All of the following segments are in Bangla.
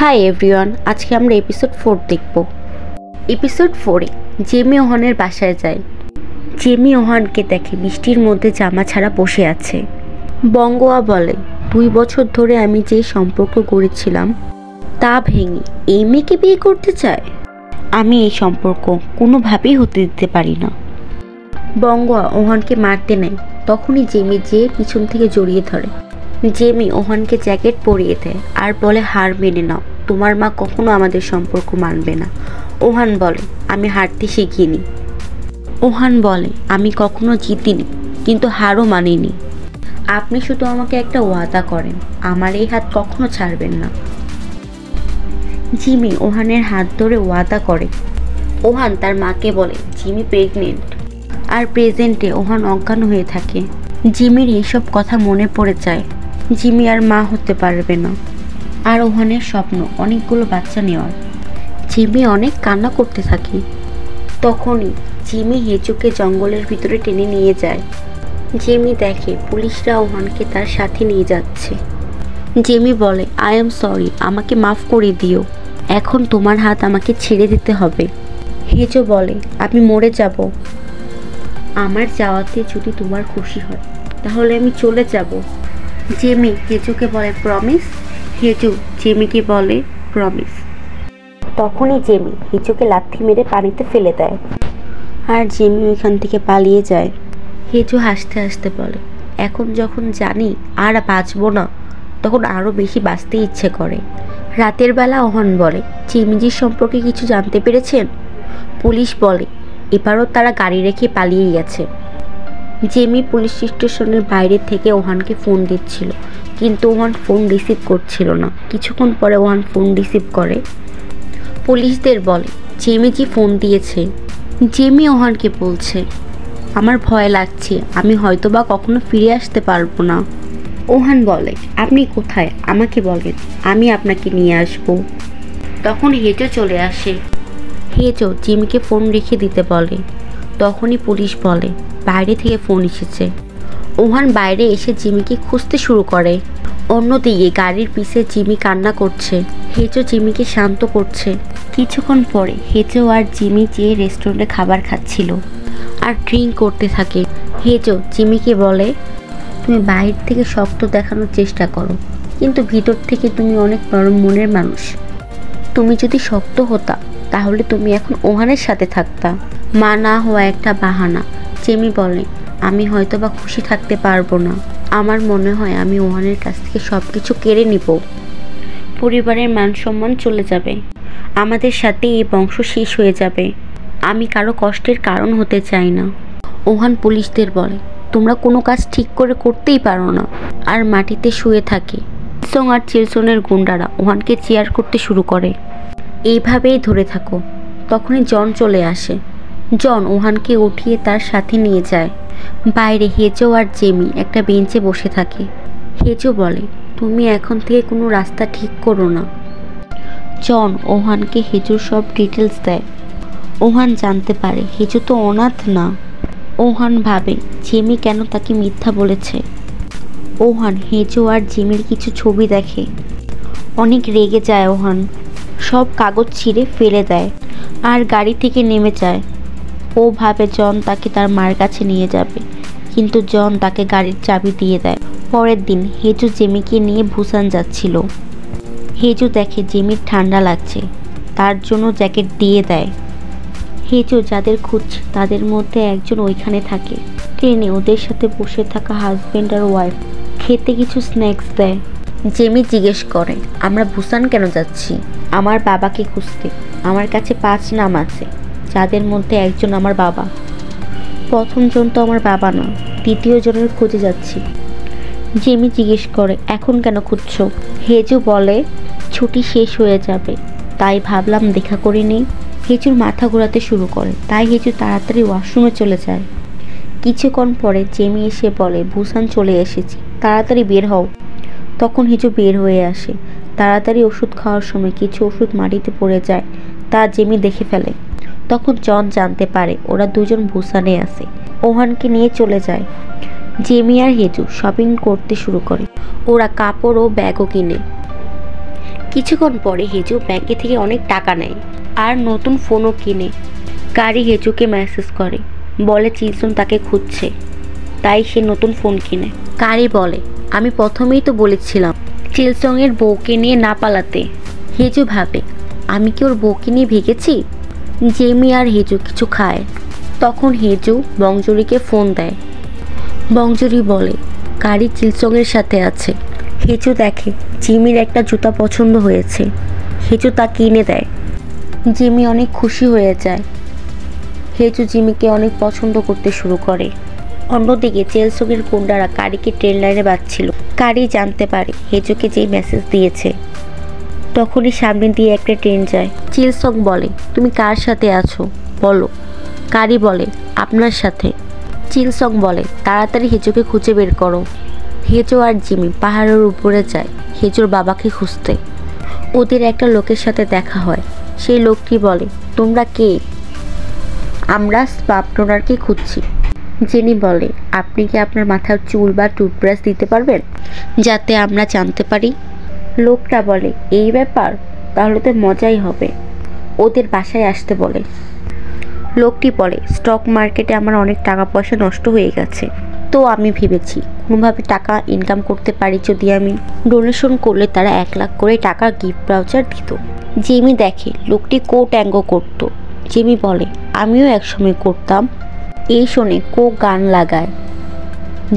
হাই এভরিওয়ান, আজকে আমরা এপিসোড 4 দেখব। এপিসোড 4-এ জেমি ওহানের বাসায় যায়। জেমি ওহানকে দেখে বৃষ্টির মধ্যে জামা ছাড়া বসে আছে। বঙ্গোয়া বলে, 2 বছর ধরে আমি যে সম্পর্ক গড়েছিলাম তা ভেঙে এই মেয়েকে বিয়ে করতে চায়। আমি এই সম্পর্ক কোনোভাবেই হতে দিতে পারি না। বঙ্গোয়া ওহানকে মারতে নেয়, তখনই জেমি যেয়ে পিছন থেকে জড়িয়ে ধরে। জেমি ওহানকে জ্যাকেট পরিয়ে দেয় আর বলে, হার মেনে নাও, তোমার মা কখনো আমাদের সম্পর্ক মানবে না। ওহান বলে, আমি হারতে শিখিনি। ওহান বলে, আমি কখনো জিতিনি, কিন্তু হারও মানিনি। আপনি শুধু আমাকে একটা ওয়াদা করেন, আমার এই হাত কখনো ছাড়বেন না। জিমি ওহানের হাত ধরে ওয়াদা করে। ওহান তার মাকে বলে জিমি প্রেগনেন্ট, আর প্রেজেন্টে ওহান অজ্ঞান হয়ে থাকে। জিমির এইসব কথা মনে পড়ে যায়। জিমি আর মা হতে পারবে না, আর ওহানের স্বপ্ন অনেকগুলো বাচ্চা নেওয়ার। জিমি অনেক কান্না করতে থাকে। তখনই জিমি হেজুকে জঙ্গলের ভিতরে টেনে নিয়ে যায়। জিমি দেখে পুলিশরা ওহানকে তার সাথে নিয়ে যাচ্ছে। জিমি বলে, আই এম সরি, আমাকে মাফ করে দিও, এখন তোমার হাত আমাকে ছেড়ে দিতে হবে। হেজো বলে, আমি মরে যাব, আমার যাওয়াতে যদি তোমার খুশি হয় তাহলে আমি চলে যাব। জেমি হেজুকে বলে, প্রমিস? হেজু জেমিকে বলে, প্রমিস। তখনই জেমি হেজুকে লাথি মেরে পানিতে ফেলে দেয়, আর জেমি ওইখান থেকে পালিয়ে যায়। হেজু হাসতে হাসতে বলে, এখন যখন জানি আর বাঁচবো না, তখন আরও বেশি বাঁচতে ইচ্ছে করে। রাতের বেলা ওহান বলে, জেমিজির সম্পর্কে কিছু জানতে পেরেছেন? পুলিশ বলে, এবারও তারা গাড়ি রেখে পালিয়ে গেছে। জেমি পুলিশ স্টেশনের বাইরে থেকে ওহানকে ফোন দিচ্ছিল, কিন্তু ওহান ফোন রিসিভ করছিল না। কিছুক্ষণ পরে ওহান ফোন রিসিভ করে। পুলিশদের বলে, জেমিজি ফোন দিয়েছে। জেমি ওহানকে বলছে, আমার ভয় লাগছে, আমি হয়তো বা কখনো ফিরে আসতে পারবো না। ওহান বলে, আপনি কোথায় আমাকে বলেন, আমি আপনাকে নিয়ে আসব। তখন হেজো চলে আসে। হেজো জিমিকে ফোন রেখে দিতে বলে। তখনই পুলিশ বলে, বাইরে থেকে ফোন এসেছে। ওহান বাইরে এসে জিমিকে খুঁজতে শুরু করে। অন্যদিকে গাড়ির পিছে জিমি কান্না করছে। হেজো জিমিকে শান্ত করছে। কিছুক্ষণ পরে হেজো আর জিমি যেয়ে রেস্টুরেন্টে খাবার খাচ্ছিল আর ড্রিঙ্ক করতে থাকে। হেজো জিমিকে বলে, তুমি বাইরে থেকে শক্ত দেখানোর চেষ্টা করো, কিন্তু ভিতর থেকে তুমি অনেক নরম মনের মানুষ। তুমি যদি শক্ত হতা তাহলে তুমি এখন ওহানের সাথে থাকতা। মা না হওয়া একটা বাহানা। জেমি বলে, আমি হয়তো বা খুশি থাকতে পারবো না, আমার মনে হয় আমি ওহানের কাছ থেকে সব কিছু কেড়ে নিব। পরিবারের মান সম্মান চলে যাবে, আমাদের সাথে এই বংশ শেষ হয়ে যাবে। আমি কারো কষ্টের কারণ হতে চাই না। ওহান পুলিশদের বলে, তোমরা কোনো কাজ ঠিক করে করতেই পারো না, আর মাটিতে শুয়ে থাকে। সং আর চিলসনের গুন্ডারা ওহানকে চেয়ার করতে শুরু করে। এইভাবেই ধরে থাকো। তখনই জন চলে আসে। জন ওহানকে উঠিয়ে তার সাথে নিয়ে যায়। বাইরে হেজো আর জেমি একটা বেঞ্চে বসে থাকে। হেজো বলে, তুমি এখন থেকে কোনো রাস্তা ঠিক করো না। জন ওহানকে হেজোর সব ডিটেলস দেয়। ওহান জানতে পারে হেজো তো অনাথ না। ওহান ভাবে জেমি কেন তাকে মিথ্যা বলেছে। ওহান হেজো আর জিমির কিছু ছবি দেখে। অনেক রেগে যায় ওহান, সব কাগজ ছিঁড়ে ফেলে দেয় আর গাড়ি থেকে নেমে যায়। ও ভাবে জন তাকে তার মার কাছে নিয়ে যাবে, কিন্তু জন তাকে গাড়ির চাবি দিয়ে দেয়। পরের দিন হেজু জেমিকে নিয়ে বুসান যাচ্ছিল। হেজু দেখে জেমির ঠান্ডা লাগছে, তার জন্য জ্যাকেট দিয়ে দেয়। হেজু যাদের খুঁজছে তাদের মধ্যে একজন ওইখানে থাকে। ট্রেনে ওদের সাথে বসে থাকা হাজব্যান্ড আর ওয়াইফ খেতে কিছু স্ন্যাক্স দেয়। জেমি জিজ্ঞেস করে, আমরা বুসান কেন যাচ্ছি? আমার বাবাকে খুঁজতে। আমার কাছে 5 নাম আছে, যাদের মধ্যে একজন আমার বাবা। প্রথম জন তো আমার বাবা না, দ্বিতীয় জনের খুঁজে যাচ্ছি। জেমি জিজ্ঞেস করে, এখন কেন খুঁজছো? হেজু বলে, ছুটি শেষ হয়ে যাবে, তাই ভাবলাম দেখা করে নেই। হেজুর মাথা ঘোরাতে শুরু করে, তাই হেজু তাড়াতাড়ি ওয়াশরুমে চলে যায়। কিছুক্ষণ পরে জেমি এসে বলে, বুসান চলে এসেছি, তাড়াতাড়ি বের হও। তখন হেজু বের হয়ে আসে। তাড়াতাড়ি ওষুধ খাওয়ার সময় কিছু ওষুধ মাটিতে পড়ে যায়, তা জেমি দেখে ফেলে। তখন জন জানতে পারে ওরা দুজন বুসানে আছে। ওহানকে নিয়ে চলে যায়। জেমি আর হেজু শপিং করতে শুরু করে। ওরা কাপড় ও ব্যাগও কিনে। কিছুক্ষণ পরে হেজু ব্যাংকে থেকে অনেক টাকা নেয় আর নতুন ফোনও কিনে। কারি হেজুকে মেসেজ করে, বলে চিলসন তাকে খুঁজছে, তাই সে নতুন ফোন কিনে। কারি বলে, আমি প্রথমেই তো বলেছিলাম চিলসংয়ের বউকে নিয়ে না পালাতে। হেজু ভাবে, আমি কি ওর বউকে নিয়ে ভেগেছি? জেমি আর হেজু কিছু খায়। তখন হেজু বংজুরিকে ফোন দেয়। বংজুরি বলে কারি চিলসংয়ের সাথে আছে। হেজু দেখে জিমির একটা জুতা পছন্দ হয়েছে। হেজু তা কিনে দেয়। জিমি অনেক খুশি হয়ে যায়। হেজু জিমিকে অনেক পছন্দ করতে শুরু করে। অন্যদিকে চিলসংয়ের গুন্ডারা কারিকে ট্রেন লাইনে বাঁধছিল। কারি জানতে পারে হেজুকে যেই মেসেজ দিয়েছে। তখনই সামনে দিয়ে একটা ট্রেন যায়। চিলসং বলে, তুমি কার সাথে আছো বলো। কারি বলে, আপনার সাথে। চিলসং বলে, তাড়াতাড়ি হেজুকে খুঁজে বের করো। হেজু আর জিমি পাহাড়ের উপরে যায় হেজুর বাবাকে খুঁজতে। ওদের একটা লোকের সাথে দেখা হয়। সেই লোকটি বলে, তোমরা কে? আমরা স্পাম্প ডোনারকে খুঁজছি। জেনি বলে, আপনি কি আপনার মাথার চুল বা টুথব্রাশ দিতে পারবেন, যাতে আমরা জানতে পারি? লোকটা বলে, এই ব্যাপার, তাহলে তো মজাই হবে। ওদের বাসায় আসতে বলে। লোকটি বলে, স্টক মার্কেটে আমার অনেক টাকা পয়সা নষ্ট হয়ে গেছে, তো আমি ভেবেছি কোনোভাবে টাকা ইনকাম করতে পারি। যদি আমি ডোনেশন করলে তারা 1 লাখ করে টাকার গিফট ভাউচার দিত। জেমি দেখে লোকটি কো ট্যাঙ্গো করত। জেমি বলে, আমিও একসময় করতাম। এই শুনে কো গান লাগায়।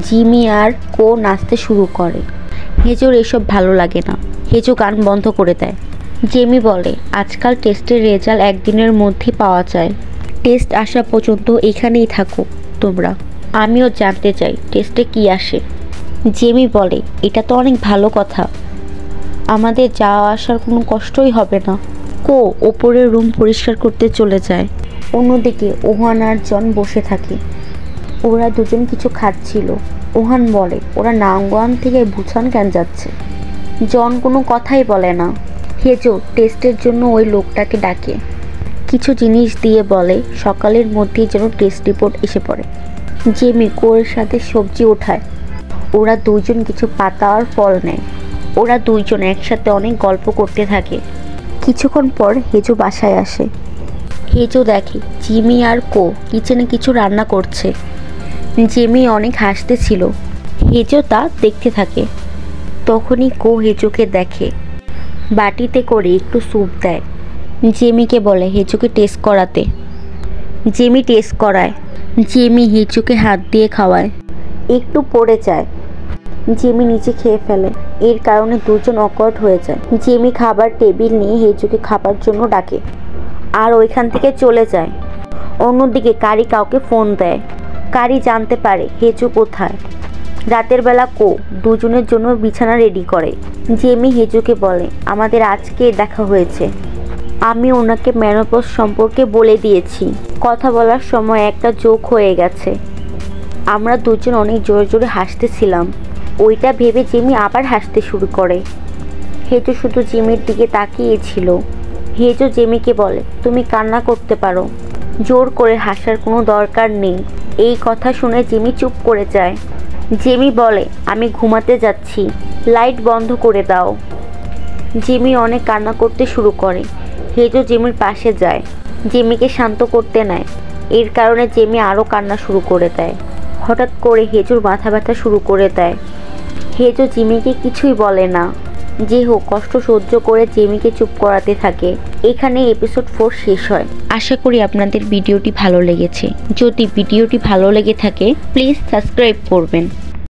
জিমি আর কো নাচতে শুরু করে। হেজুর এসব ভালো লাগে না। হেজু গান বন্ধ করে দেয়। জেমি বলে, আজকাল টেস্টের রেজাল্ট একদিনের মধ্যে পাওয়া যায়। টেস্ট আসা পর্যন্ত এখানেই থাকো তোমরা। আমিও জানতে চাই টেস্টে কি আসে। জেমি বলে, এটা তো অনেক ভালো কথা, আমাদের যাওয়া আসার কোনো কষ্টই হবে না। কো ওপরের রুম পরিষ্কার করতে চলে যায়। অন্যদিকে ওহান আর জন বসে থাকে। ওরা দুজন কিছু খাচ্ছিল। ওহান বলে, ওরা নাঙ্গুয়ান থেকে বুসান কেন যাচ্ছে? জন কোনো কথাই বলে না। হেজো টেস্টের জন্য ওই লোকটাকে ডাকে। কিছু জিনিস দিয়ে বলে সকালের মধ্যেই যেন টেস্ট রিপোর্ট এসে পড়ে। জেমি কোর সাথে সবজি ওঠায়। ওরা দুইজন কিছু পাতা আর ফল নেয়। ওরা দুইজন একসাথে অনেক গল্প করতে থাকে। কিছুক্ষণ পর হেজো বাসায় আসে। হেজো দেখে জিমি আর কো কিচেনে কিছু রান্না করছে। জেমি অনেক হাসতেছিল। হেজো তা দেখতে থাকে। তখনই কো হেজোকে দেখে। বাটিতে করে একটু স্যুপ দেয়। জেমিকে বলে হেজোকে টেস্ট করাতে। জেমি টেস্ট করায়। জেমি হেজোকে হাত দিয়ে খাওয়ায়। একটু পড়ে যায়। জেমি নিচে খেয়ে ফেলে। এর কারণে দুজন অকওয়ার্ড হয়ে যায়। জেমি খাবার টেবিল নিয়ে হেজোকে খাবার জন্য ডাকে আর ওইখান থেকে চলে যায়। অন্যদিকে কারি কাউকে ফোন দেয়। কারি জানতে পারে হেজো কোথায়। রাতের বেলা কো দুজনের জন্য বিছানা রেডি করে। জেমি হেজোকে বলে, আমাদের আজকে দেখা হয়েছে। আমি ওনাকে মেনোপজ সম্পর্কে বলে দিয়েছি। কথা বলার সময় একটা জোক হয়ে গেছে। আমরা দুজন অনেক জোরে জোরে হাসতেছিলাম। ওইটা ভেবে জিমি আবার হাসতে শুরু করে। হেজো শুধু জিমির দিকে তাকিয়েছিল। হেজো জেমিকে বলে, তুমি কান্না করতে পারো, জোর করে হাসার কোনো দরকার নেই। এই কথা শুনে জিমি চুপ করে যায়। জেমি বলে, আমি ঘুমাতে যাচ্ছি, লাইট বন্ধ করে দাও। জিমি অনেক কান্না করতে শুরু করে। হেজো জিমির পাশে যায়, জিমিকে শান্ত করতে নেয়। এর কারণে জেমি আরও কান্না শুরু করে দেয়। হঠাৎ করে হেজোর মাথা ব্যথা শুরু করে দেয়। হেজো জিমিকে কিছুই বলে না। যে হোক কষ্ট সহ্য করে জেমিকে চুপ করাতে থাকে। এখানে এপিসোড 4 শেষ হয়। আশা করি আপনাদের ভিডিওটি ভালো লেগেছে। যদি ভিডিওটি ভালো লেগে থাকে প্লিজ সাবস্ক্রাইব করবেন।